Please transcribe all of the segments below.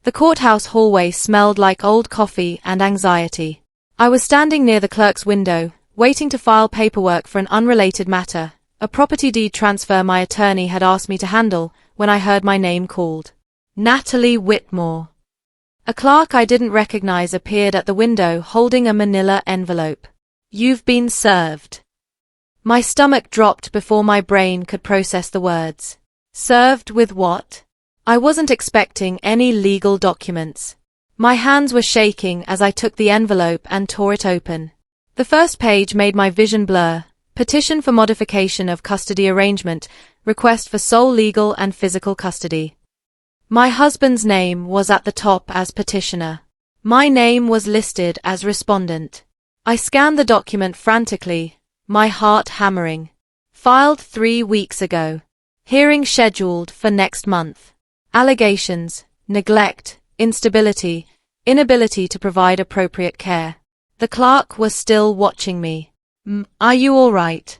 The courthouse hallway smelled like old coffee and anxiety. I was standing near the clerk's window, waiting to file paperwork for an unrelated matter, a property deed transfer my attorney had asked me to handle, when I heard my name called. Natalie Whitmore. A clerk I didn't recognize appeared at the window holding a manila envelope. "You've been served." My stomach dropped before my brain could process the words. Served with what? I wasn't expecting any legal documents. My hands were shaking as I took the envelope and tore it open. The first page made my vision blur. Petition for modification of custody arrangement, request for sole legal and physical custody. My husband's name was at the top as petitioner. My name was listed as respondent. I scanned the document frantically, my heart hammering. Filed 3 weeks ago. Hearing scheduled for next month. Allegations, neglect, instability, inability to provide appropriate care. The clerk was still watching me. Are you all right?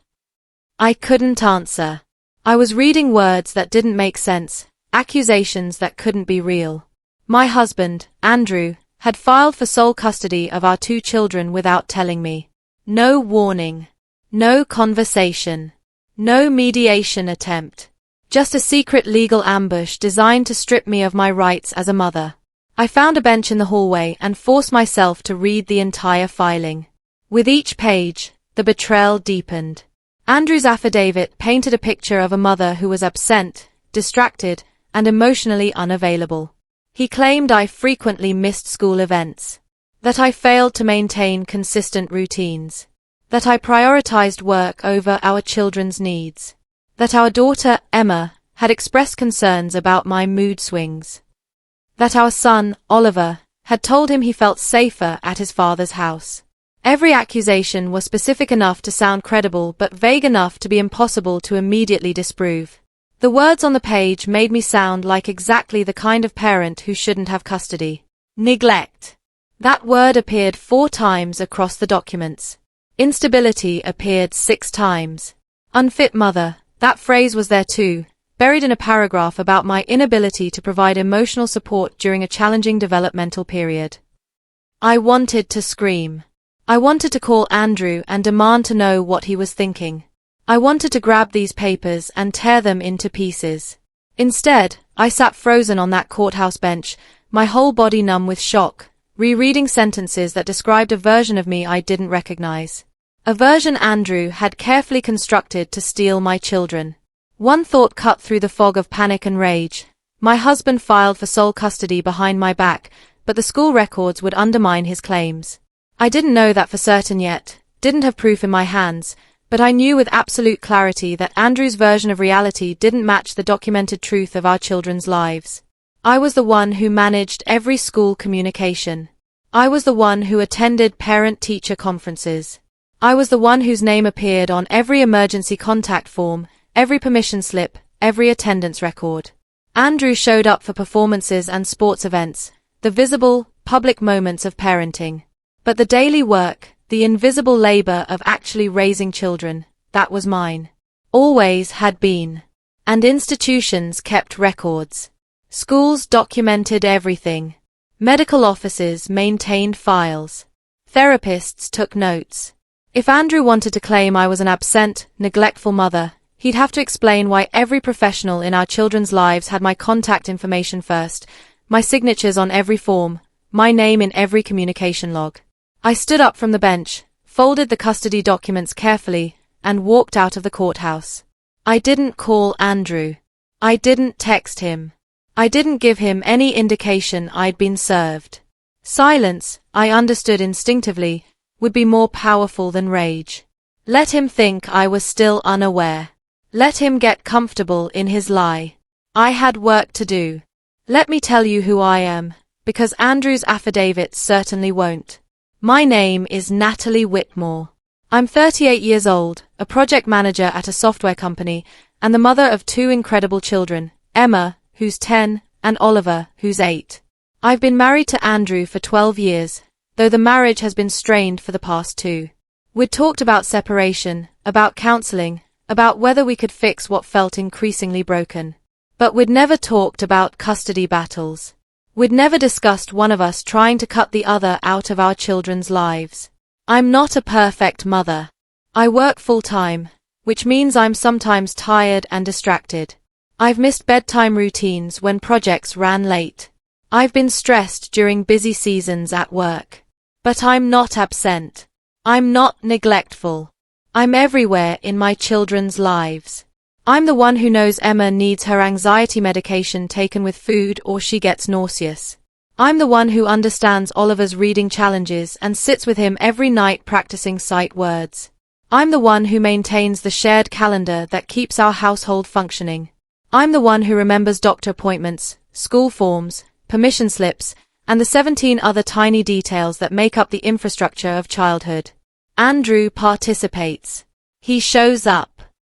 I couldn't answer. I was reading words that didn't make sense, accusations that couldn't be real. My husband, Andrew, had filed for sole custody of our 2 children without telling me. No warning. No conversation. No mediation attempt. Just a secret legal ambush designed to strip me of my rights as a mother. I found a bench in the hallway and forced myself to read the entire filing. With each page, the betrayal deepened. Andrew's affidavit painted a picture of a mother who was absent, distracted, and emotionally unavailable. He claimed I frequently missed school events, that I failed to maintain consistent routines, that I prioritized work over our children's needs, that our daughter, Emma, had expressed concerns about my mood swings, that our son, Oliver, had told him he felt safer at his father's house. Every accusation was specific enough to sound credible but vague enough to be impossible to immediately disprove. The words on the page made me sound like exactly the kind of parent who shouldn't have custody. Neglect. That word appeared 4 times across the documents. Instability appeared 6 times. Unfit mother, that phrase was there too, buried in a paragraph about my inability to provide emotional support during a challenging developmental period. I wanted to scream. I wanted to call Andrew and demand to know what he was thinking. I wanted to grab these papers and tear them into pieces. Instead, I sat frozen on that courthouse bench, my whole body numb with shock, rereading sentences that described a version of me I didn't recognize. A version Andrew had carefully constructed to steal my children. One thought cut through the fog of panic and rage. My husband filed for sole custody behind my back, but the school records would undermine his claims. I didn't know that for certain yet, didn't have proof in my hands, but I knew with absolute clarity that Andrew's version of reality didn't match the documented truth of our children's lives. I was the one who managed every school communication. I was the one who attended parent-teacher conferences. I was the one whose name appeared on every emergency contact form, every permission slip, every attendance record. Andrew showed up for performances and sports events, the visible, public moments of parenting. But the daily work, the invisible labor of actually raising children, that was mine. Always had been. And institutions kept records. Schools documented everything. Medical offices maintained files. Therapists took notes. If Andrew wanted to claim I was an absent, neglectful mother, he'd have to explain why every professional in our children's lives had my contact information first, my signatures on every form, my name in every communication log. I stood up from the bench, folded the custody documents carefully, and walked out of the courthouse. I didn't call Andrew. I didn't text him. I didn't give him any indication I'd been served. Silence, I understood instinctively, would be more powerful than rage. Let him think I was still unaware. Let him get comfortable in his lie. I had work to do. Let me tell you who I am, because Andrew's affidavit certainly won't. My name is Natalie Whitmore. I'm 38 years old, a project manager at a software company, and the mother of 2 incredible children, Emma, who's 10, and Oliver, who's 8. I've been married to Andrew for 12 years, though the marriage has been strained for the past 2. We'd talked about separation, about counseling, about whether we could fix what felt increasingly broken. But we'd never talked about custody battles. We'd never discussed one of us trying to cut the other out of our children's lives. I'm not a perfect mother. I work full-time, which means I'm sometimes tired and distracted. I've missed bedtime routines when projects ran late. I've been stressed during busy seasons at work. But I'm not absent. I'm not neglectful. I'm everywhere in my children's lives. I'm the one who knows Emma needs her anxiety medication taken with food or she gets nauseous. I'm the one who understands Oliver's reading challenges and sits with him every night practicing sight words. I'm the one who maintains the shared calendar that keeps our household functioning. I'm the one who remembers doctor appointments, school forms, permission slips, and the 17 other tiny details that make up the infrastructure of childhood. Andrew participates. He shows up.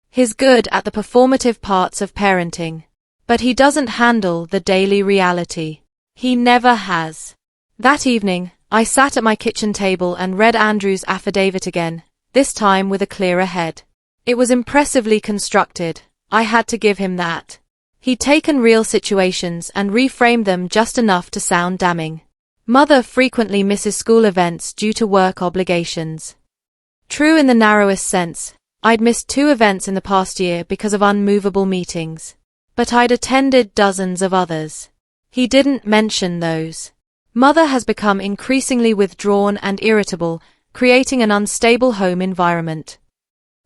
He's good at the performative parts of parenting. But he doesn't handle the daily reality. He never has. That evening, I sat at my kitchen table and read Andrew's affidavit again, this time with a clearer head. It was impressively constructed. I had to give him that. He'd taken real situations and reframed them just enough to sound damning. Mother frequently misses school events due to work obligations. True in the narrowest sense, I'd missed 2 events in the past year because of unmovable meetings. But I'd attended dozens of others. He didn't mention those. Mother has become increasingly withdrawn and irritable, creating an unstable home environment.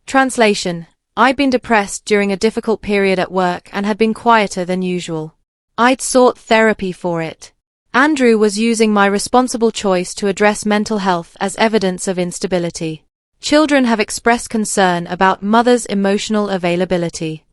Translation: I'd been depressed during a difficult period at work and had been quieter than usual. I'd sought therapy for it. Andrew was using my responsible choice to address mental health as evidence of instability. Children have expressed concern about mother's emotional availability.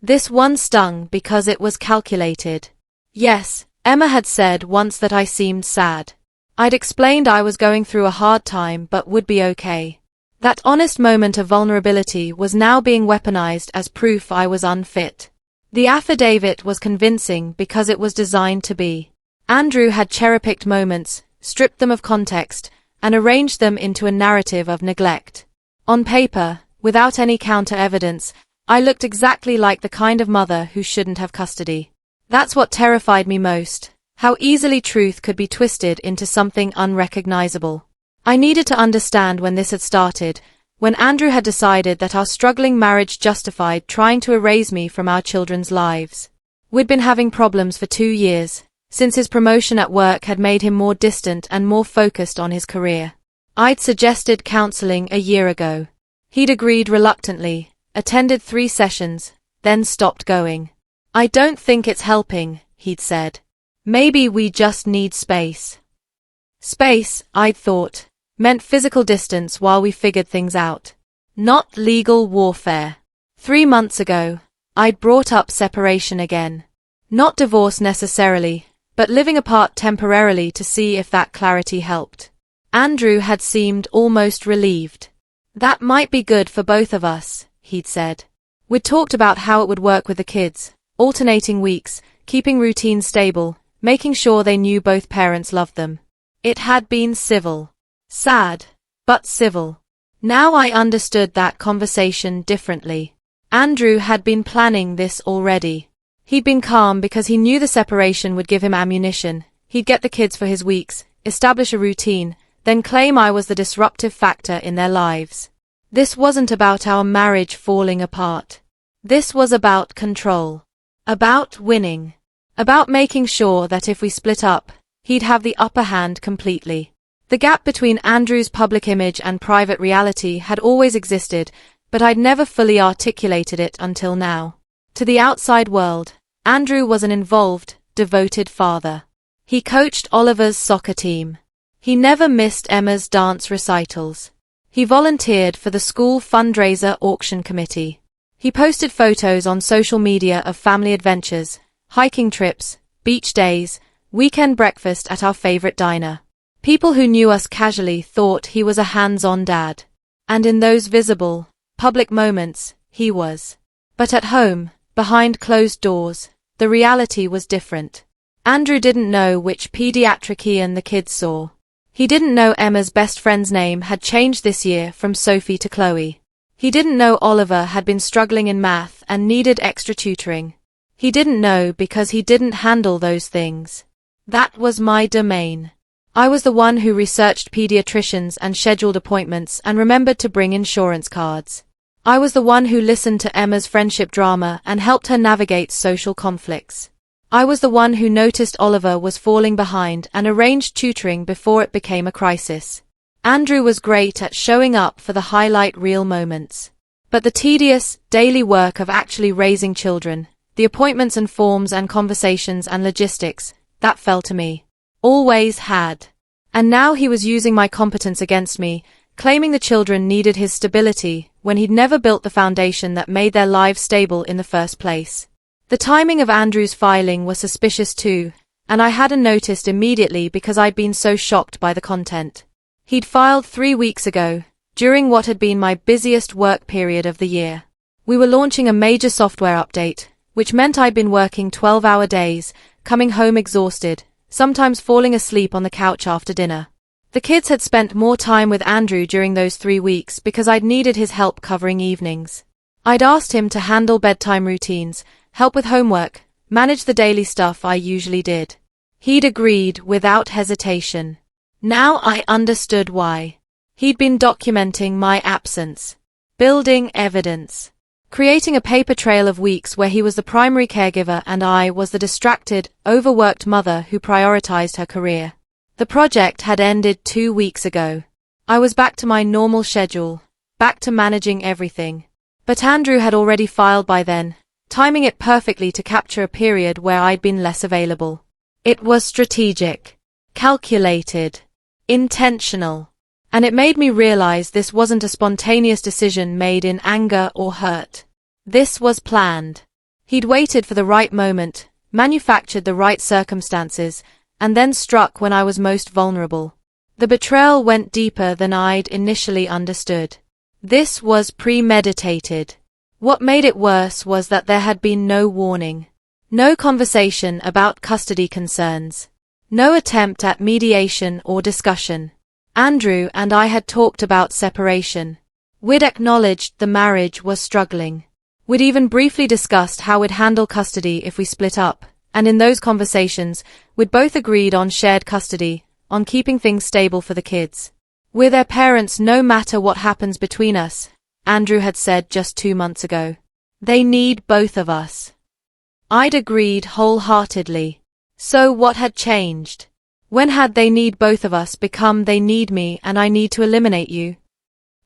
This one stung because it was calculated. Yes, Emma had said once that I seemed sad. I'd explained I was going through a hard time but would be okay. That honest moment of vulnerability was now being weaponized as proof I was unfit. The affidavit was convincing because it was designed to be. Andrew had cherry-picked moments, stripped them of context, and arranged them into a narrative of neglect. On paper, without any counter-evidence, I looked exactly like the kind of mother who shouldn't have custody. That's what terrified me most, how easily truth could be twisted into something unrecognizable. I needed to understand when this had started, when Andrew had decided that our struggling marriage justified trying to erase me from our children's lives. We'd been having problems for 2 years, since his promotion at work had made him more distant and more focused on his career. I'd suggested counseling a year ago. He'd agreed reluctantly, attended 3 sessions, then stopped going. I don't think it's helping, he'd said. Maybe we just need space. Space, I'd thought, meant physical distance while we figured things out. Not legal warfare. 3 months ago, I'd brought up separation again. Not divorce necessarily, but living apart temporarily to see if that clarity helped. Andrew had seemed almost relieved. That might be good for both of us, he'd said. We'd talked about how it would work with the kids, alternating weeks, keeping routines stable, making sure they knew both parents loved them. It had been civil. Sad, but civil. Now I understood that conversation differently. Andrew had been planning this already. He'd been calm because he knew the separation would give him ammunition. He'd get the kids for his weeks, establish a routine, then claim I was the disruptive factor in their lives. This wasn't about our marriage falling apart. This was about control. About winning. About making sure that if we split up, he'd have the upper hand completely. The gap between Andrew's public image and private reality had always existed, but I'd never fully articulated it until now. To the outside world, Andrew was an involved, devoted father. He coached Oliver's soccer team. He never missed Emma's dance recitals. He volunteered for the school fundraiser auction committee. He posted photos on social media of family adventures, hiking trips, beach days, weekend breakfast at our favorite diner. People who knew us casually thought he was a hands-on dad. And in those visible, public moments, he was. But at home, behind closed doors, the reality was different. Andrew didn't know which pediatric Ian the kids saw. He didn't know Emma's best friend's name had changed this year from Sophie to Chloe. He didn't know Oliver had been struggling in math and needed extra tutoring. He didn't know because he didn't handle those things. That was my domain. I was the one who researched pediatricians and scheduled appointments and remembered to bring insurance cards. I was the one who listened to Emma's friendship drama and helped her navigate social conflicts. I was the one who noticed Oliver was falling behind and arranged tutoring before it became a crisis. Andrew was great at showing up for the highlight reel moments. But the tedious, daily work of actually raising children, the appointments and forms and conversations and logistics, that fell to me. Always had. And now he was using my competence against me, claiming the children needed his stability when he'd never built the foundation that made their lives stable in the first place. The timing of Andrew's filing was suspicious too, and I hadn't noticed immediately because I'd been so shocked by the content. He'd filed 3 weeks ago, during what had been my busiest work period of the year. We were launching a major software update, which meant I'd been working 12-hour days, coming home exhausted, sometimes falling asleep on the couch after dinner. The kids had spent more time with Andrew during those 3 weeks because I'd needed his help covering evenings. I'd asked him to handle bedtime routines, help with homework, manage the daily stuff I usually did. He'd agreed without hesitation. Now I understood why. He'd been documenting my absence, building evidence, creating a paper trail of weeks where he was the primary caregiver and I was the distracted, overworked mother who prioritized her career. The project had ended 2 weeks ago. I was back to my normal schedule, back to managing everything. But Andrew had already filed by then, timing it perfectly to capture a period where I'd been less available. It was strategic, calculated, intentional. And it made me realize this wasn't a spontaneous decision made in anger or hurt. This was planned. He'd waited for the right moment, manufactured the right circumstances, and then struck when I was most vulnerable. The betrayal went deeper than I'd initially understood. This was premeditated. What made it worse was that there had been no warning. No conversation about custody concerns. No attempt at mediation or discussion. Andrew and I had talked about separation. We'd acknowledged the marriage was struggling. We'd even briefly discussed how we'd handle custody if we split up, and in those conversations, we'd both agreed on shared custody, on keeping things stable for the kids. We're their parents no matter what happens between us, Andrew had said just 2 months ago. They need both of us. I'd agreed wholeheartedly. So what had changed? When had they need both of us become they need me and I need to eliminate you?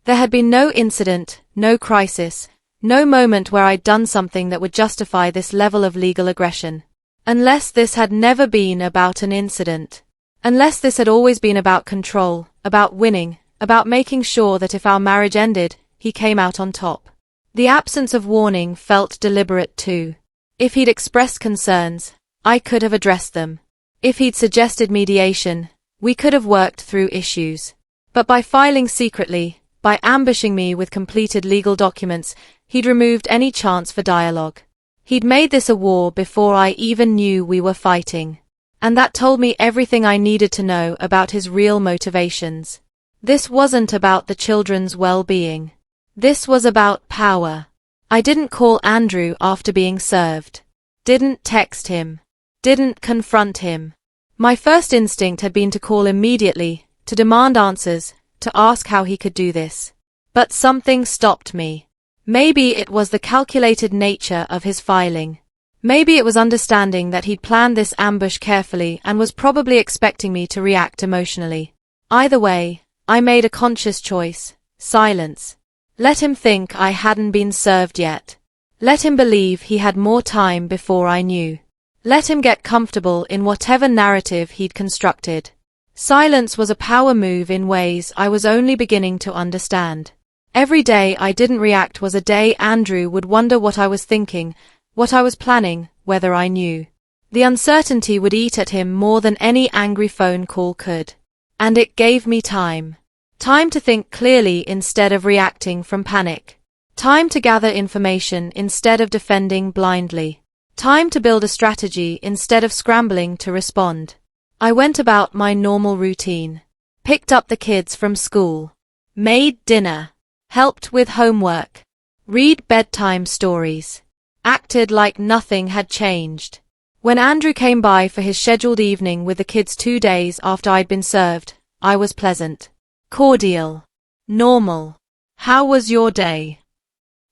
There had been no incident, no crisis, no moment where I'd done something that would justify this level of legal aggression. Unless this had never been about an incident. Unless this had always been about control, about winning, about making sure that if our marriage ended, he came out on top. The absence of warning felt deliberate too. If he'd expressed concerns, I could have addressed them. If he'd suggested mediation, we could have worked through issues. But by filing secretly, by ambushing me with completed legal documents, he'd removed any chance for dialogue. He'd made this a war before I even knew we were fighting. And that told me everything I needed to know about his real motivations. This wasn't about the children's well-being. This was about power. I didn't call Andrew after being served. Didn't text him. Didn't confront him. My first instinct had been to call immediately, to demand answers, to ask how he could do this. But something stopped me. Maybe it was the calculated nature of his filing. Maybe it was understanding that he'd planned this ambush carefully and was probably expecting me to react emotionally. Either way, I made a conscious choice. Silence. Let him think I hadn't been served yet. Let him believe he had more time before I knew. Let him get comfortable in whatever narrative he'd constructed. Silence was a power move in ways I was only beginning to understand. Every day I didn't react was a day Andrew would wonder what I was thinking, what I was planning, whether I knew. The uncertainty would eat at him more than any angry phone call could. And it gave me time. Time to think clearly instead of reacting from panic. Time to gather information instead of defending blindly. Time to build a strategy instead of scrambling to respond. I went about my normal routine. Picked up the kids from school. Made dinner. Helped with homework. Read bedtime stories. Acted like nothing had changed. When Andrew came by for his scheduled evening with the kids 2 days after I'd been served, I was pleasant. Cordial. Normal. How was your day?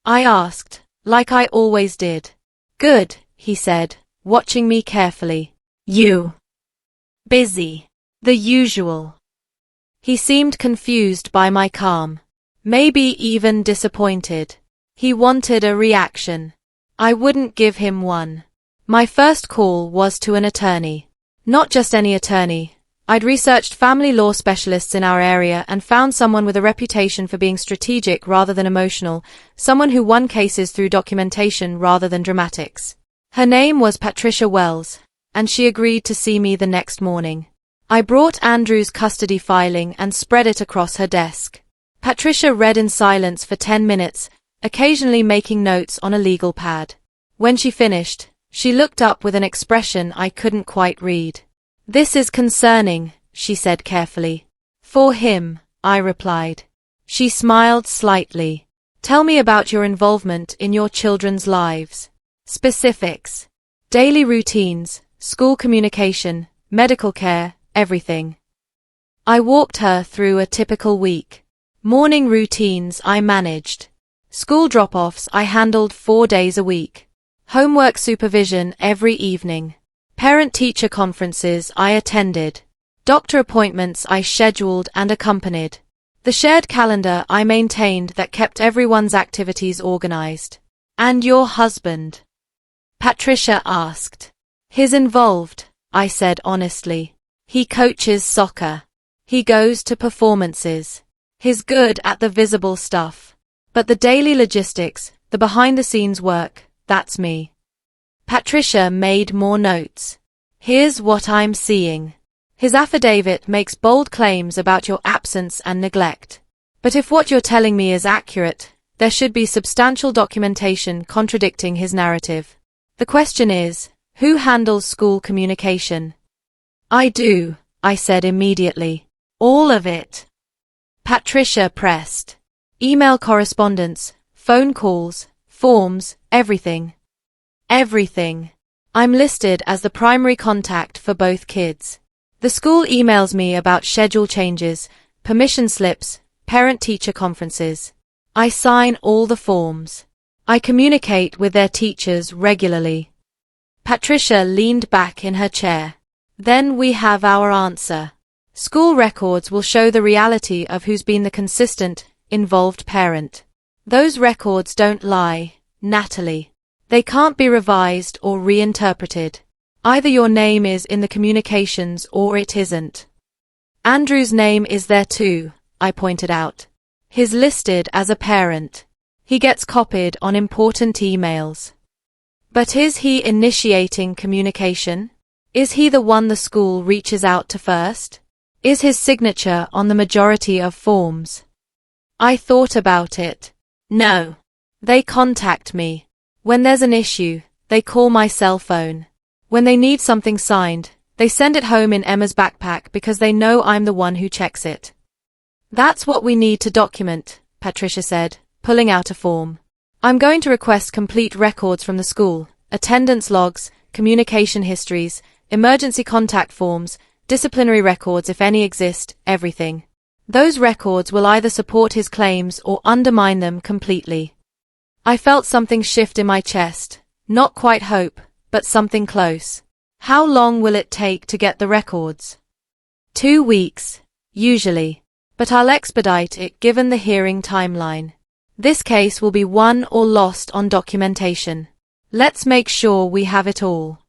I asked, like I always did. Good, he said, watching me carefully. You. Busy. The usual. He seemed confused by my calm. Maybe even disappointed. He wanted a reaction. I wouldn't give him one. My first call was to an attorney. Not just any attorney. I'd researched family law specialists in our area and found someone with a reputation for being strategic rather than emotional, someone who won cases through documentation rather than dramatics. Her name was Patricia Wells, and she agreed to see me the next morning. I brought Andrew's custody filing and spread it across her desk. Patricia read in silence for 10 minutes, occasionally making notes on a legal pad. When she finished, she looked up with an expression I couldn't quite read. This is concerning, she said carefully. For him, I replied. She smiled slightly. Tell me about your involvement in your children's lives. Specifics. Daily routines, school communication, medical care, everything. I walked her through a typical week. Morning routines I managed. School drop-offs I handled 4 days a week. Homework supervision every evening. Parent-teacher conferences I attended. Doctor appointments I scheduled and accompanied. The shared calendar I maintained that kept everyone's activities organized. And your husband? Patricia asked. He's involved, I said honestly. He coaches soccer. He goes to performances. He's good at the visible stuff. But the daily logistics, the behind-the-scenes work, that's me. Patricia made more notes. Here's what I'm seeing. His affidavit makes bold claims about your absence and neglect. But if what you're telling me is accurate, there should be substantial documentation contradicting his narrative. The question is, who handles school communication? I do, I said immediately. All of it. Patricia pressed. Email correspondence, phone calls, forms, everything. Everything. I'm listed as the primary contact for both kids. The school emails me about schedule changes, permission slips, parent-teacher conferences. I sign all the forms. I communicate with their teachers regularly. Patricia leaned back in her chair. Then we have our answer. School records will show the reality of who's been the consistent, involved parent. Those records don't lie, Natalie. They can't be revised or reinterpreted. Either your name is in the communications or it isn't. Andrew's name is there too, I pointed out. He's listed as a parent. He gets copied on important emails. But is he initiating communication? Is he the one the school reaches out to first? Is his signature on the majority of forms? I thought about it. No. They contact me. When there's an issue, they call my cell phone. When they need something signed, they send it home in Emma's backpack because they know I'm the one who checks it. That's what we need to document, Patricia said, pulling out a form. I'm going to request complete records from the school, attendance logs, communication histories, emergency contact forms, disciplinary records if any exist, everything. Those records will either support his claims or undermine them completely. I felt something shift in my chest, not quite hope, but something close. How long will it take to get the records? 2 weeks, usually, but I'll expedite it given the hearing timeline. This case will be won or lost on documentation. Let's make sure we have it all.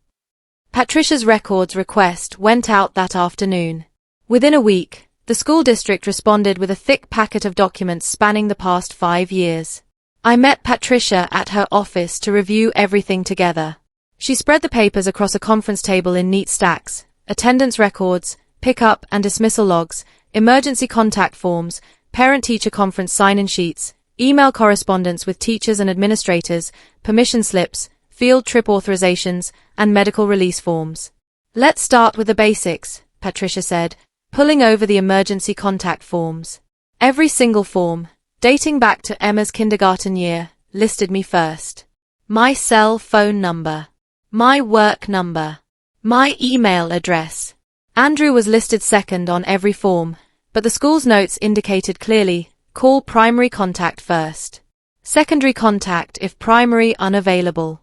Patricia's records request went out that afternoon. Within a week, the school district responded with a thick packet of documents spanning the past 5 years. I met Patricia at her office to review everything together. She spread the papers across a conference table in neat stacks, attendance records, pick-up and dismissal logs, emergency contact forms, parent-teacher conference sign-in sheets, email correspondence with teachers and administrators, permission slips, field trip authorizations, and medical release forms. Let's start with the basics, Patricia said, pulling over the emergency contact forms. Every single form, dating back to Emma's kindergarten year, listed me first. My cell phone number. my work number, my email address. Andrew was listed second on every form, but the school's notes indicated clearly, call primary contact first. Secondary contact if primary unavailable.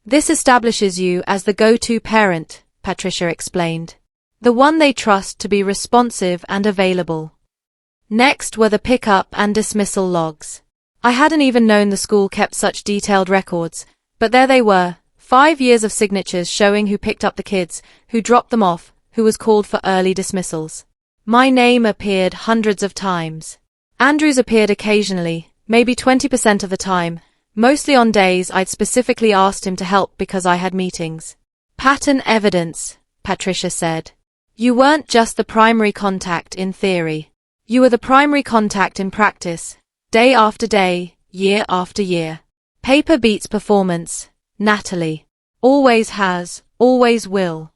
This establishes you as the go-to parent, Patricia explained. The one they trust to be responsive and available. Next were the pick-up and dismissal logs. I hadn't even known the school kept such detailed records, but there they were, 5 years of signatures showing who picked up the kids, who dropped them off, who was called for early dismissals. My name appeared hundreds of times. Andrew's appeared occasionally, maybe 20% of the time, mostly on days I'd specifically asked him to help because I had meetings. Pattern evidence, Patricia said. You weren't just the primary contact in theory. You were the primary contact in practice, day after day, year after year. Paper beats performance, Natalie. Always has, always will.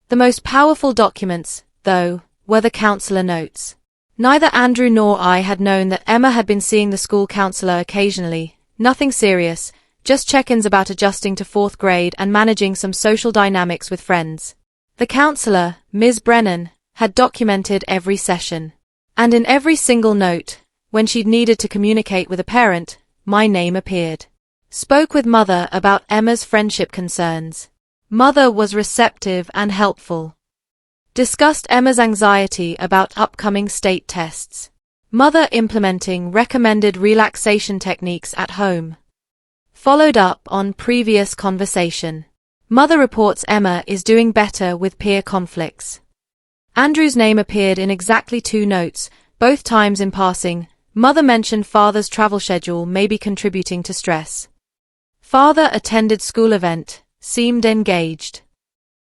The most powerful documents, though, were the counselor notes. Neither Andrew nor I had known that Emma had been seeing the school counselor occasionally, nothing serious, just check-ins about adjusting to 4th grade and managing some social dynamics with friends. The counselor, Ms. Brennan, had documented every session. And in every single note, when she'd needed to communicate with a parent, my name appeared. Spoke with Mother about Emma's friendship concerns. Mother was receptive and helpful. Discussed Emma's anxiety about upcoming state tests. Mother implementing recommended relaxation techniques at home. Followed up on previous conversation. Mother reports Emma is doing better with peer conflicts. Andrew's name appeared in exactly 2 notes, both times in passing. Mother mentioned father's travel schedule may be contributing to stress. Father attended school event, seemed engaged.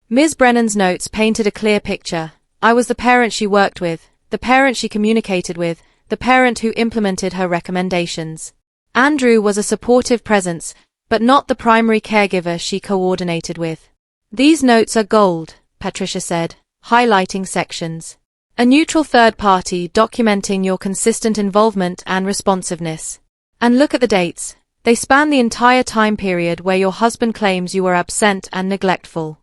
Ms. Brennan's notes painted a clear picture. I was the parent she worked with, the parent she communicated with, the parent who implemented her recommendations. Andrew was a supportive presence, but not the primary caregiver she coordinated with. These notes are gold, Patricia said, highlighting sections. A neutral third party documenting your consistent involvement and responsiveness. And look at the dates. They span the entire time period where your husband claims you were absent and neglectful.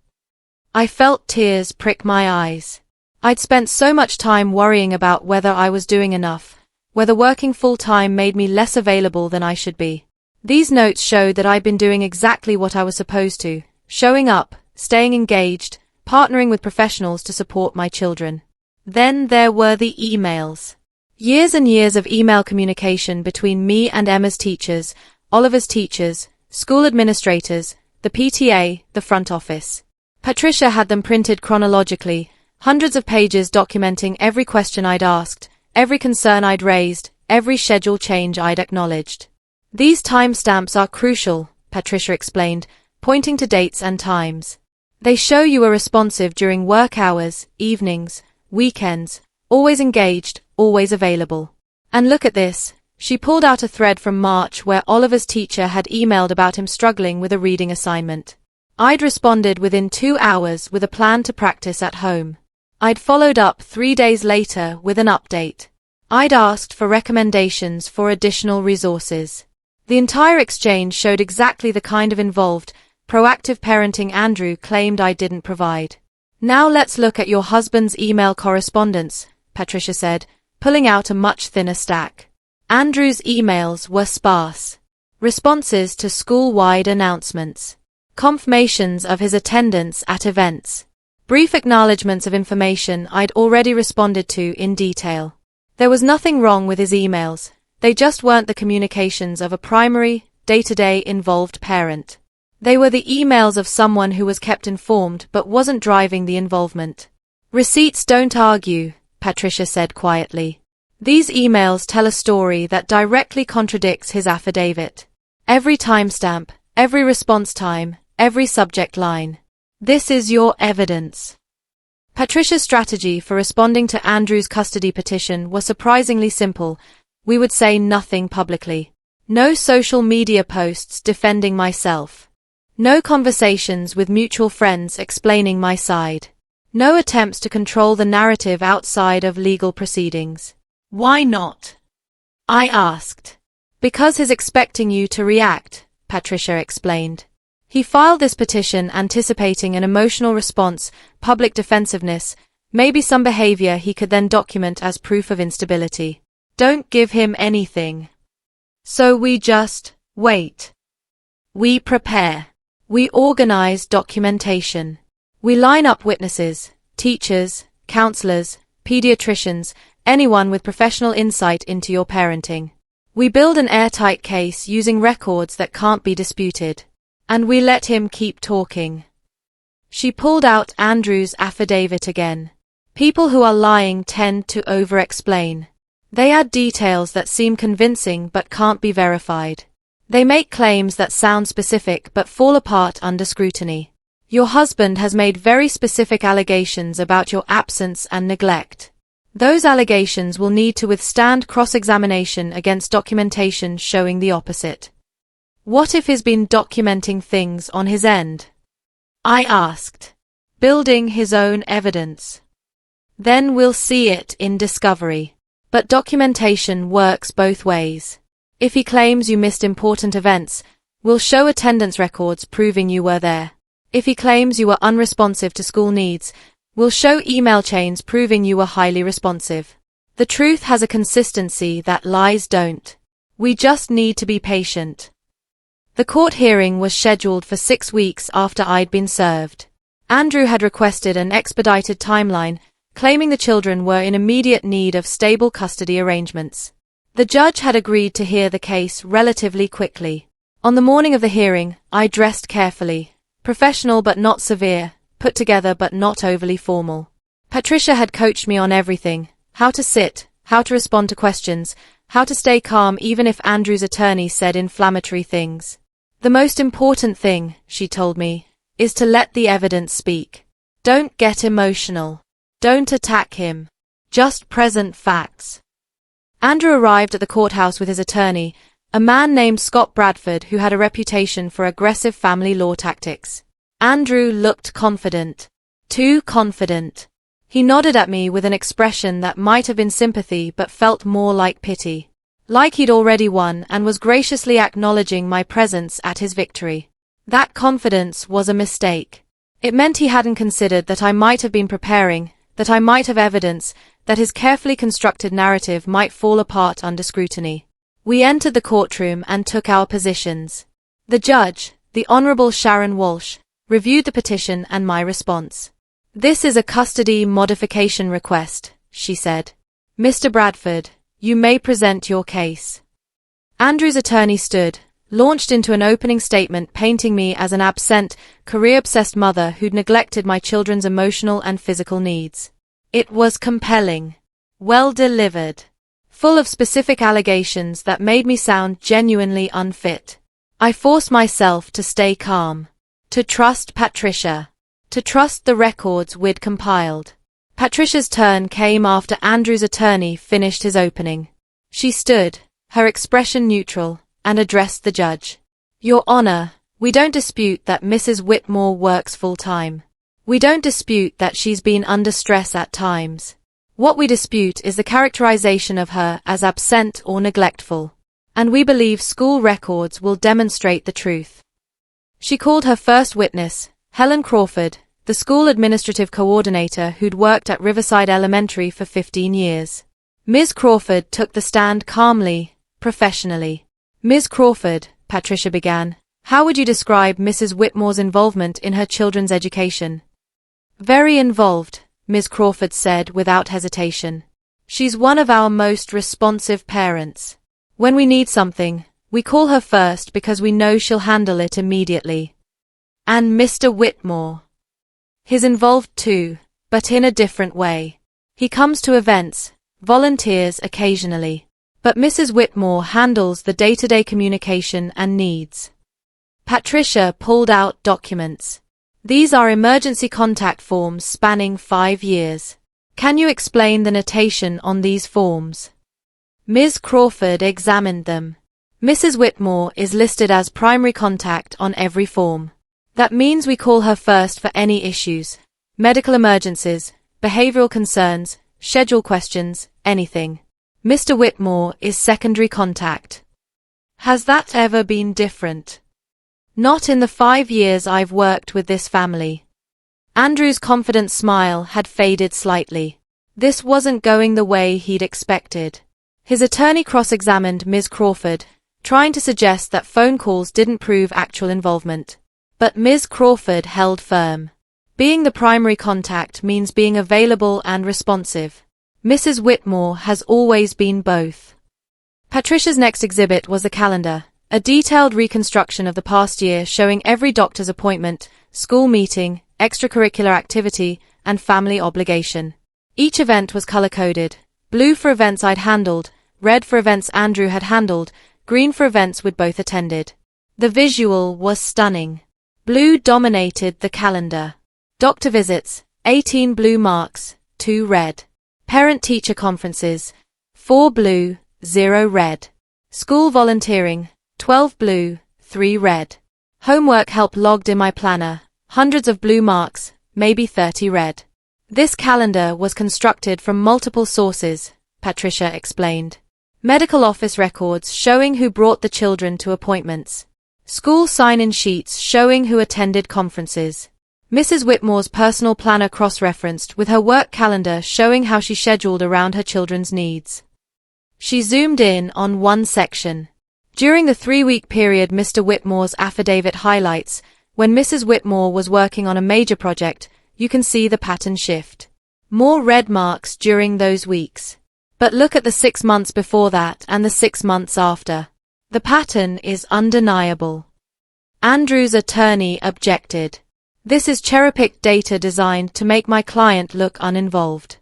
I felt tears prick my eyes. I'd spent so much time worrying about whether I was doing enough, whether working full-time made me less available than I should be. These notes showed that I'd been doing exactly what I was supposed to, showing up, staying engaged, partnering with professionals to support my children. Then there were the emails. Years and years of email communication between me and Emma's teachers, Oliver's teachers, school administrators, the PTA, the front office. Patricia had them printed chronologically, hundreds of pages documenting every question I'd asked, every concern I'd raised, every schedule change I'd acknowledged. These timestamps are crucial, Patricia explained, pointing to dates and times. They show you were responsive during work hours, evenings, weekends, always engaged, always available. And look at this. She pulled out a thread from March where Oliver's teacher had emailed about him struggling with a reading assignment. I'd responded within 2 hours with a plan to practice at home. I'd followed up 3 days later with an update. I'd asked for recommendations for additional resources. The entire exchange showed exactly the kind of involved, proactive parenting Andrew claimed I didn't provide. Now let's look at your husband's email correspondence, Patricia said, pulling out a much thinner stack. Andrew's emails were sparse. Responses to school-wide announcements. Confirmations of his attendance at events. Brief acknowledgements of information I'd already responded to in detail. There was nothing wrong with his emails. They just weren't the communications of a primary, day-to-day involved parent. They were the emails of someone who was kept informed but wasn't driving the involvement. Receipts don't argue, Patricia said quietly. These emails tell a story that directly contradicts his affidavit. Every timestamp, every response time, every subject line. This is your evidence. Patricia's strategy for responding to Andrew's custody petition was surprisingly simple. We would say nothing publicly. No social media posts defending myself. No conversations with mutual friends explaining my side. No attempts to control the narrative outside of legal proceedings. Why not? I asked. Because he's expecting you to react, Patricia explained. He filed this petition anticipating an emotional response, public defensiveness, maybe some behavior he could then document as proof of instability. Don't give him anything. So we just wait. We prepare. We organize documentation. We line up witnesses, teachers, counselors, pediatricians, anyone with professional insight into your parenting. We build an airtight case using records that can't be disputed. And we let him keep talking. She pulled out Andrew's affidavit again. People who are lying tend to over-explain. They add details that seem convincing but can't be verified. They make claims that sound specific but fall apart under scrutiny. Your husband has made very specific allegations about your absence and neglect. Those allegations will need to withstand cross-examination against documentation showing the opposite. What if he's been documenting things on his end? I asked. Building his own evidence. Then we'll see it in discovery. But documentation works both ways. If he claims you missed important events, we'll show attendance records proving you were there. If he claims you were unresponsive to school needs, we'll show email chains proving you were highly responsive. The truth has a consistency that lies don't. We just need to be patient. The court hearing was scheduled for 6 weeks after I'd been served. Andrew had requested an expedited timeline, claiming the children were in immediate need of stable custody arrangements. The judge had agreed to hear the case relatively quickly. On the morning of the hearing, I dressed carefully, professional but not severe, put together but not overly formal. Patricia had coached me on everything: how to sit, how to respond to questions, how to stay calm even if Andrew's attorney said inflammatory things. The most important thing, she told me, is to let the evidence speak. Don't get emotional. Don't attack him. Just present facts. Andrew arrived at the courthouse with his attorney, a man named Scott Bradford who had a reputation for aggressive family law tactics. Andrew looked confident. Too confident. He nodded at me with an expression that might have been sympathy but felt more like pity. Like he'd already won and was graciously acknowledging my presence at his victory. That confidence was a mistake. It meant he hadn't considered that I might have been preparing, that I might have evidence, that his carefully constructed narrative might fall apart under scrutiny. We entered the courtroom and took our positions. The judge, the Honorable Sharon Walsh, reviewed the petition and my response. This is a custody modification request, she said. Mr. Bradford, you may present your case. Andrew's attorney stood, launched into an opening statement painting me as an absent, career-obsessed mother who'd neglected my children's emotional and physical needs. It was compelling, well delivered, full of specific allegations that made me sound genuinely unfit. I forced myself to stay calm, to trust Patricia, to trust the records we'd compiled. Patricia's turn came after Andrew's attorney finished his opening. She stood, her expression neutral, and addressed the judge. Your Honor, we don't dispute that Mrs. Whitmore works full-time. We don't dispute that she's been under stress at times. What we dispute is the characterization of her as absent or neglectful. And we believe school records will demonstrate the truth. She called her first witness, Helen Crawford, the school administrative coordinator who'd worked at Riverside Elementary for 15 years. Ms. Crawford took the stand calmly, professionally. Ms. Crawford, Patricia began, how would you describe Mrs. Whitmore's involvement in her children's education? Very involved, Ms. Crawford said without hesitation. She's one of our most responsive parents. When we need something, we call her first because we know she'll handle it immediately. And Mr. Whitmore. He's involved too, but in a different way. He comes to events, volunteers occasionally. But Mrs. Whitmore handles the day-to-day communication and needs. Patricia pulled out documents. These are emergency contact forms spanning 5 years. Can you explain the notation on these forms? Ms. Crawford examined them. Mrs. Whitmore is listed as primary contact on every form. That means we call her first for any issues, medical emergencies, behavioral concerns, schedule questions, anything. Mr. Whitmore is secondary contact. Has that ever been different? Not in the 5 years I've worked with this family. Andrew's confident smile had faded slightly. This wasn't going the way he'd expected. His attorney cross-examined Ms. Crawford, trying to suggest that phone calls didn't prove actual involvement. But Ms. Crawford held firm. Being the primary contact means being available and responsive. Mrs. Whitmore has always been both. Patricia's next exhibit was the calendar, a detailed reconstruction of the past year showing every doctor's appointment, school meeting, extracurricular activity, and family obligation. Each event was color-coded: blue for events I'd handled, red for events Andrew had handled, green for events we'd both attended. The visual was stunning. Blue dominated the calendar. Doctor visits, 18 blue marks, 2 red. Parent-teacher conferences, 4 blue, 0 red. School volunteering, 12 blue, 3 red. Homework help logged in my planner, hundreds of blue marks, maybe 30 red. This calendar was constructed from multiple sources, Patricia explained. Medical office records showing who brought the children to appointments. School sign-in sheets showing who attended conferences. Mrs. Whitmore's personal planner cross-referenced with her work calendar showing how she scheduled around her children's needs. She zoomed in on one section. During the 3-week period Mr. Whitmore's affidavit highlights, when Mrs. Whitmore was working on a major project, you can see the pattern shift. More red marks during those weeks. But look at the 6 months before that and the 6 months after. The pattern is undeniable. Andrew's attorney objected. This is cherry-picked data designed to make my client look uninvolved.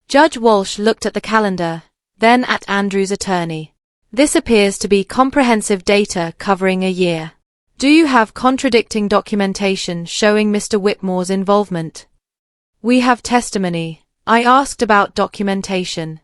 Judge Walsh looked at the calendar, then at Andrew's attorney. This appears to be comprehensive data covering a year. Do you have contradicting documentation showing Mr. Whitmore's involvement? We have testimony. I asked about documentation.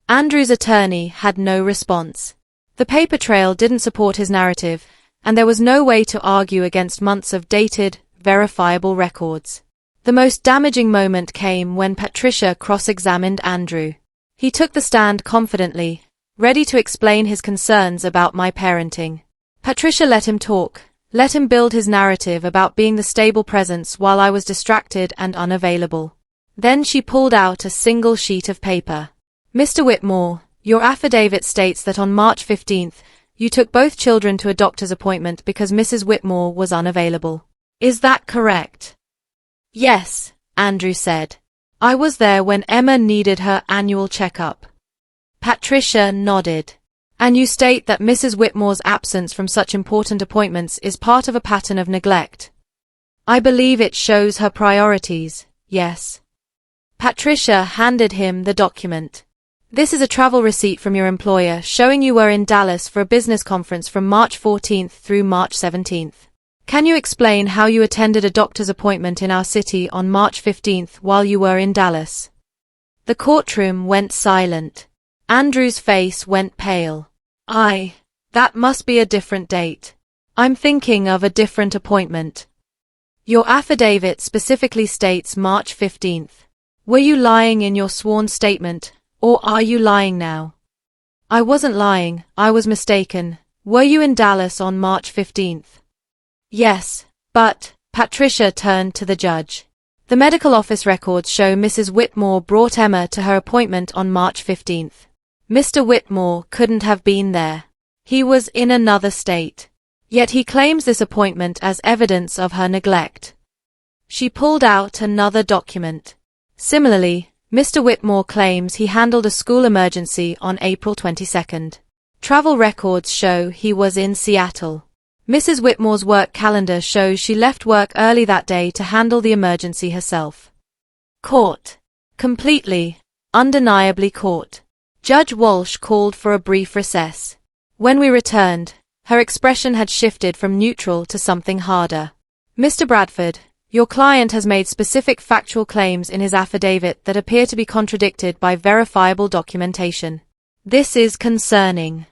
Andrew's attorney had no response. The paper trail didn't support his narrative, and there was no way to argue against months of dated, verifiable records. The most damaging moment came when Patricia cross-examined Andrew. He took the stand confidently, ready to explain his concerns about my parenting. Patricia let him talk, let him build his narrative about being the stable presence while I was distracted and unavailable. Then she pulled out a single sheet of paper. Mr. Whitmore, your affidavit states that on March 15th, you took both children to a doctor's appointment because Mrs. Whitmore was unavailable. Is that correct? Yes, Andrew said. I was there when Emma needed her annual checkup. Patricia nodded. And you state that Mrs. Whitmore's absence from such important appointments is part of a pattern of neglect. I believe it shows her priorities, yes. Patricia handed him the document. This is a travel receipt from your employer showing you were in Dallas for a business conference from March 14th through March 17th. Can you explain how you attended a doctor's appointment in our city on March 15th while you were in Dallas? The courtroom went silent. Andrew's face went pale. That must be a different date. I'm thinking of a different appointment. Your affidavit specifically states March 15th. Were you lying in your sworn statement, or are you lying now? I wasn't lying, I was mistaken. Were you in Dallas on March 15th? Yes, but, Patricia turned to the judge. The medical office records show Mrs. Whitmore brought Emma to her appointment on March 15th. Mr. Whitmore couldn't have been there. He was in another state. Yet he claims this appointment as evidence of her neglect. She pulled out another document. Similarly, Mr. Whitmore claims he handled a school emergency on April 22nd. Travel records show he was in Seattle. Mrs. Whitmore's work calendar shows she left work early that day to handle the emergency herself. Caught. Completely, undeniably caught. Judge Walsh called for a brief recess. When we returned, her expression had shifted from neutral to something harder. Mr. Bradford, your client has made specific factual claims in his affidavit that appear to be contradicted by verifiable documentation. This is concerning.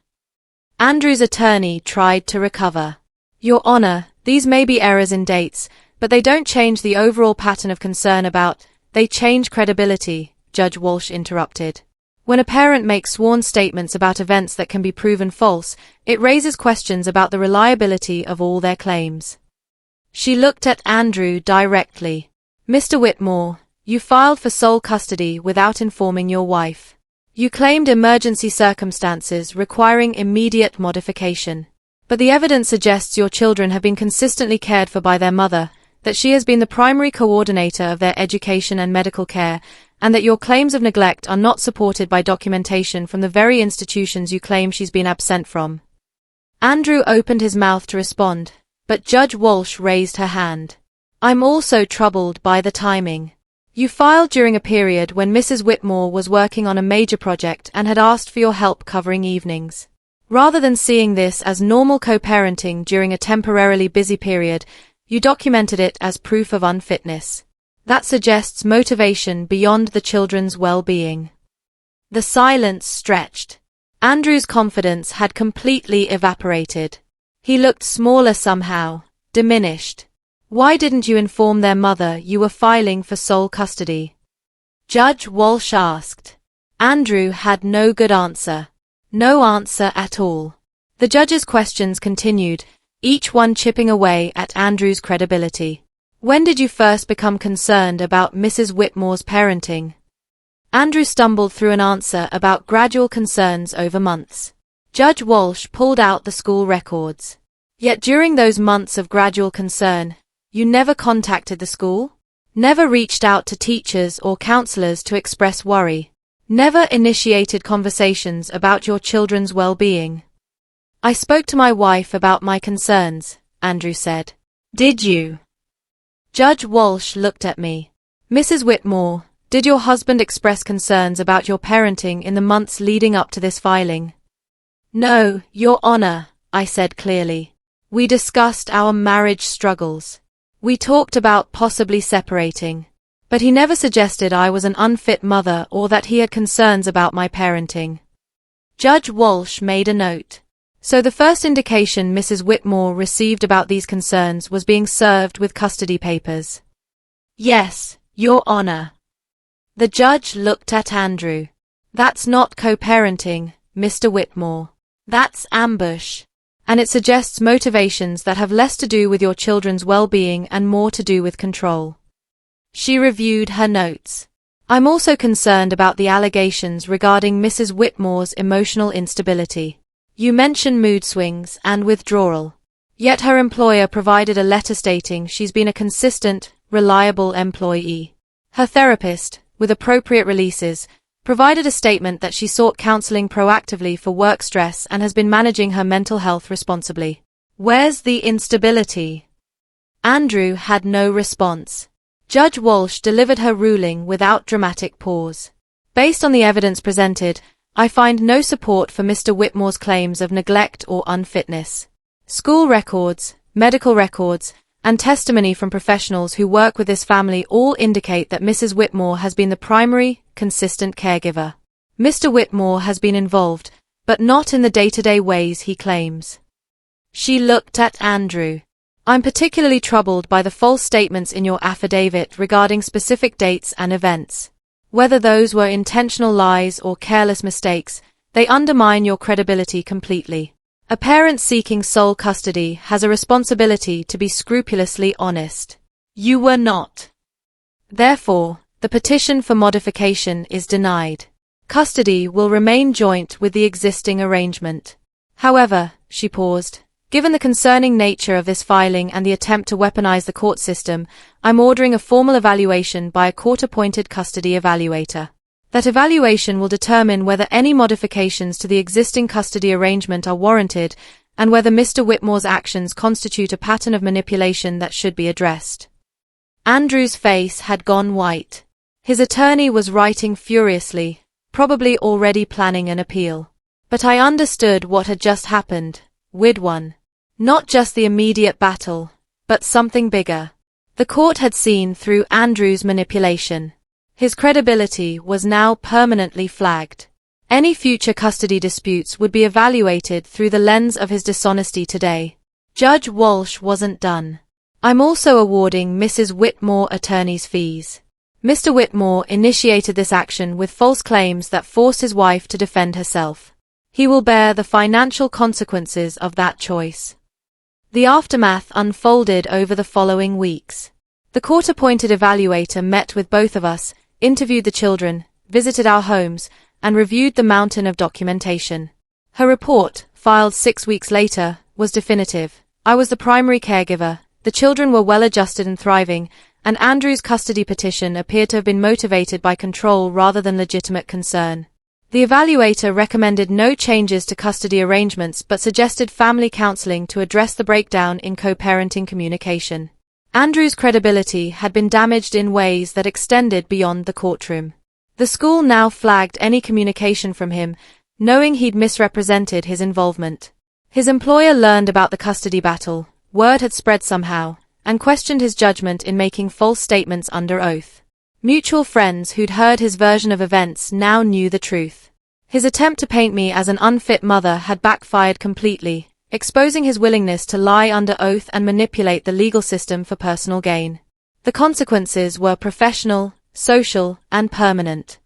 Andrew's attorney tried to recover. Your Honor, these may be errors in dates, but they don't change the overall pattern of concern about, they change credibility, Judge Walsh interrupted. When a parent makes sworn statements about events that can be proven false, it raises questions about the reliability of all their claims. She looked at Andrew directly. Mr. Whitmore, you filed for sole custody without informing your wife. You claimed emergency circumstances requiring immediate modification. But the evidence suggests your children have been consistently cared for by their mother, that she has been the primary coordinator of their education and medical care, and that your claims of neglect are not supported by documentation from the very institutions you claim she's been absent from. Andrew opened his mouth to respond, but Judge Walsh raised her hand. I'm also troubled by the timing. You filed during a period when Mrs. Whitmore was working on a major project and had asked for your help covering evenings. Rather than seeing this as normal co-parenting during a temporarily busy period, you documented it as proof of unfitness. That suggests motivation beyond the children's well-being. The silence stretched. Andrew's confidence had completely evaporated. He looked smaller somehow, diminished. Why didn't you inform their mother you were filing for sole custody? Judge Walsh asked. Andrew had no good answer. No answer at all. The judge's questions continued, each one chipping away at Andrew's credibility. When did you first become concerned about Mrs. Whitmore's parenting? Andrew stumbled through an answer about gradual concerns over months. Judge Walsh pulled out the school records. Yet during those months of gradual concern, you never contacted the school? Never reached out to teachers or counselors to express worry? Never initiated conversations about your children's well-being? I spoke to my wife about my concerns, Andrew said. Did you? Judge Walsh looked at me. Mrs. Whitmore, did your husband express concerns about your parenting in the months leading up to this filing? No, Your Honor, I said clearly. We discussed our marriage struggles. We talked about possibly separating. But he never suggested I was an unfit mother or that he had concerns about my parenting. Judge Walsh made a note. So the first indication Mrs. Whitmore received about these concerns was being served with custody papers. Yes, Your Honor. The judge looked at Andrew. That's not co-parenting, Mr. Whitmore. That's ambush. And it suggests motivations that have less to do with your children's well-being and more to do with control. She reviewed her notes. I'm also concerned about the allegations regarding Mrs. Whitmore's emotional instability. You mention mood swings and withdrawal. Yet her employer provided a letter stating she's been a consistent, reliable employee. Her therapist, with appropriate releases, provided a statement that she sought counseling proactively for work stress and has been managing her mental health responsibly. Where's the instability? Andrew had no response. Judge Walsh delivered her ruling without dramatic pause. Based on the evidence presented, I find no support for Mr. Whitmore's claims of neglect or unfitness. School records, medical records, and testimony from professionals who work with this family all indicate that Mrs. Whitmore has been the primary, consistent caregiver. Mr. Whitmore has been involved, but not in the day-to-day ways he claims. She looked at Andrew. I'm particularly troubled by the false statements in your affidavit regarding specific dates and events. Whether those were intentional lies or careless mistakes, they undermine your credibility completely. A parent seeking sole custody has a responsibility to be scrupulously honest. You were not. Therefore, the petition for modification is denied. Custody will remain joint with the existing arrangement. However, she paused. Given the concerning nature of this filing and the attempt to weaponize the court system, I'm ordering a formal evaluation by a court-appointed custody evaluator. That evaluation will determine whether any modifications to the existing custody arrangement are warranted and whether Mr. Whitmore's actions constitute a pattern of manipulation that should be addressed. Andrew's face had gone white. His attorney was writing furiously, probably already planning an appeal. But I understood what had just happened. We'd won. Not just the immediate battle, but something bigger. The court had seen through Andrew's manipulation. His credibility was now permanently flagged. Any future custody disputes would be evaluated through the lens of his dishonesty today. Judge Walsh wasn't done. I'm also awarding Mrs. Whitmore attorney's fees. Mr. Whitmore initiated this action with false claims that forced his wife to defend herself. He will bear the financial consequences of that choice. The aftermath unfolded over the following weeks. The court-appointed evaluator met with both of us, interviewed the children, visited our homes, and reviewed the mountain of documentation. Her report, filed 6 weeks later, was definitive. I was the primary caregiver, the children were well-adjusted and thriving, and Andrew's custody petition appeared to have been motivated by control rather than legitimate concern. The evaluator recommended no changes to custody arrangements but suggested family counseling to address the breakdown in co-parenting communication. Andrew's credibility had been damaged in ways that extended beyond the courtroom. The school now flagged any communication from him, knowing he'd misrepresented his involvement. His employer learned about the custody battle, word had spread somehow, and questioned his judgment in making false statements under oath. Mutual friends who'd heard his version of events now knew the truth. His attempt to paint me as an unfit mother had backfired completely, exposing his willingness to lie under oath and manipulate the legal system for personal gain. The consequences were professional, social, and permanent.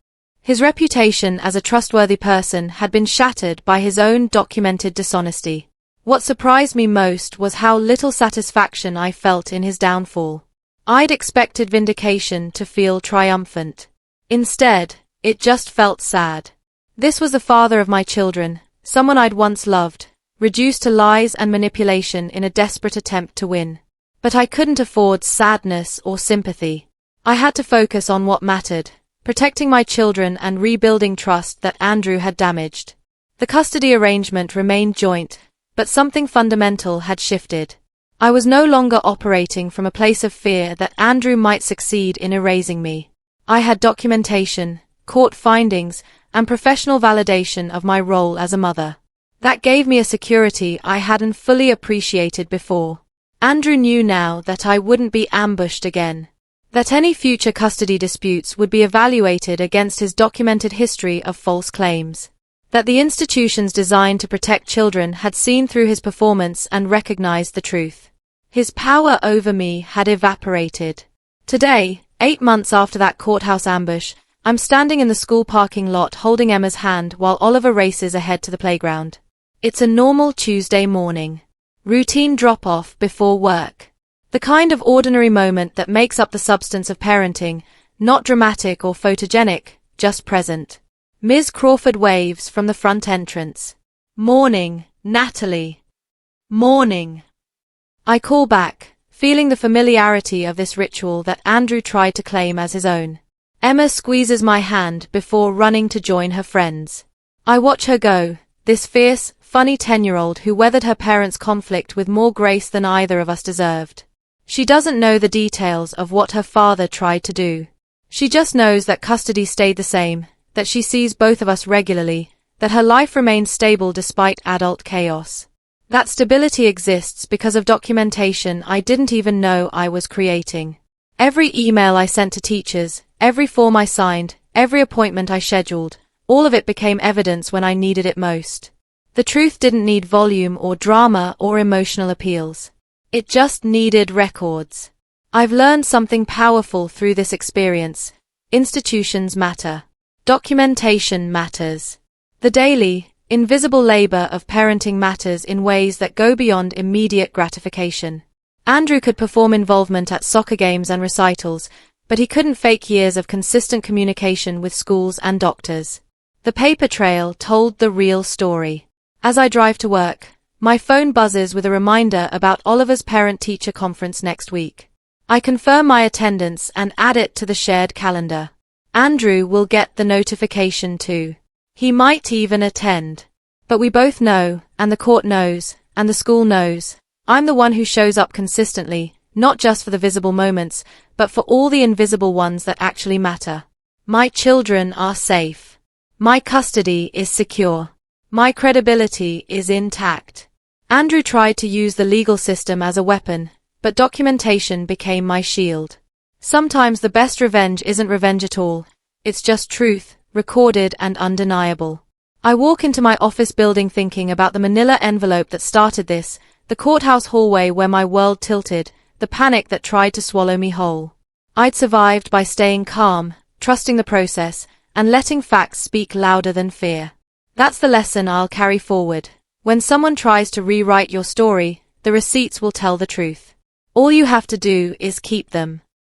His reputation as a trustworthy person had been shattered by his own documented dishonesty. What surprised me most was how little satisfaction I felt in his downfall. I'd expected vindication to feel triumphant. Instead, it just felt sad. This was the father of my children, someone I'd once loved, reduced to lies and manipulation in a desperate attempt to win. But I couldn't afford sadness or sympathy. I had to focus on what mattered, protecting my children and rebuilding trust that Andrew had damaged. The custody arrangement remained joint, but something fundamental had shifted. I was no longer operating from a place of fear that Andrew might succeed in erasing me. I had documentation, court findings, and professional validation of my role as a mother. That gave me a security I hadn't fully appreciated before. Andrew knew now that I wouldn't be ambushed again. That any future custody disputes would be evaluated against his documented history of false claims. That the institutions designed to protect children had seen through his performance and recognized the truth. His power over me had evaporated. Today, 8 months after that courthouse ambush, I'm standing in the school parking lot holding Emma's hand while Oliver races ahead to the playground. It's a normal Tuesday morning. Routine drop-off before work. The kind of ordinary moment that makes up the substance of parenting, not dramatic or photogenic, just present. Ms. Crawford waves from the front entrance. "Morning, Natalie." "Morning." I call back, feeling the familiarity of this ritual that Andrew tried to claim as his own. Emma squeezes my hand before running to join her friends. I watch her go, this fierce, funny 10-year-old who weathered her parents' conflict with more grace than either of us deserved. She doesn't know the details of what her father tried to do. She just knows that custody stayed the same, that she sees both of us regularly, that her life remains stable despite adult chaos. That stability exists because of documentation I didn't even know I was creating. Every email I sent to teachers, every form I signed, every appointment I scheduled, all of it became evidence when I needed it most. The truth didn't need volume or drama or emotional appeals. It just needed records. I've learned something powerful through this experience. Institutions matter. Documentation matters. The daily, invisible labor of parenting matters in ways that go beyond immediate gratification. Andrew could perform involvement at soccer games and recitals, but he couldn't fake years of consistent communication with schools and doctors. The paper trail told the real story. As I drive to work, my phone buzzes with a reminder about Oliver's parent-teacher conference next week. I confirm my attendance and add it to the shared calendar. Andrew will get the notification too. He might even attend. But we both know, and the court knows, and the school knows, I'm the one who shows up consistently, not just for the visible moments, but for all the invisible ones that actually matter. My children are safe. My custody is secure. My credibility is intact. Andrew tried to use the legal system as a weapon, but documentation became my shield. Sometimes the best revenge isn't revenge at all. It's just truth, recorded and undeniable. I walk into my office building thinking about the manila envelope that started this, the courthouse hallway where my world tilted, the panic that tried to swallow me whole. I'd survived by staying calm, trusting the process, and letting facts speak louder than fear. That's the lesson I'll carry forward. When someone tries to rewrite your story, the receipts will tell the truth. All you have to do is keep them.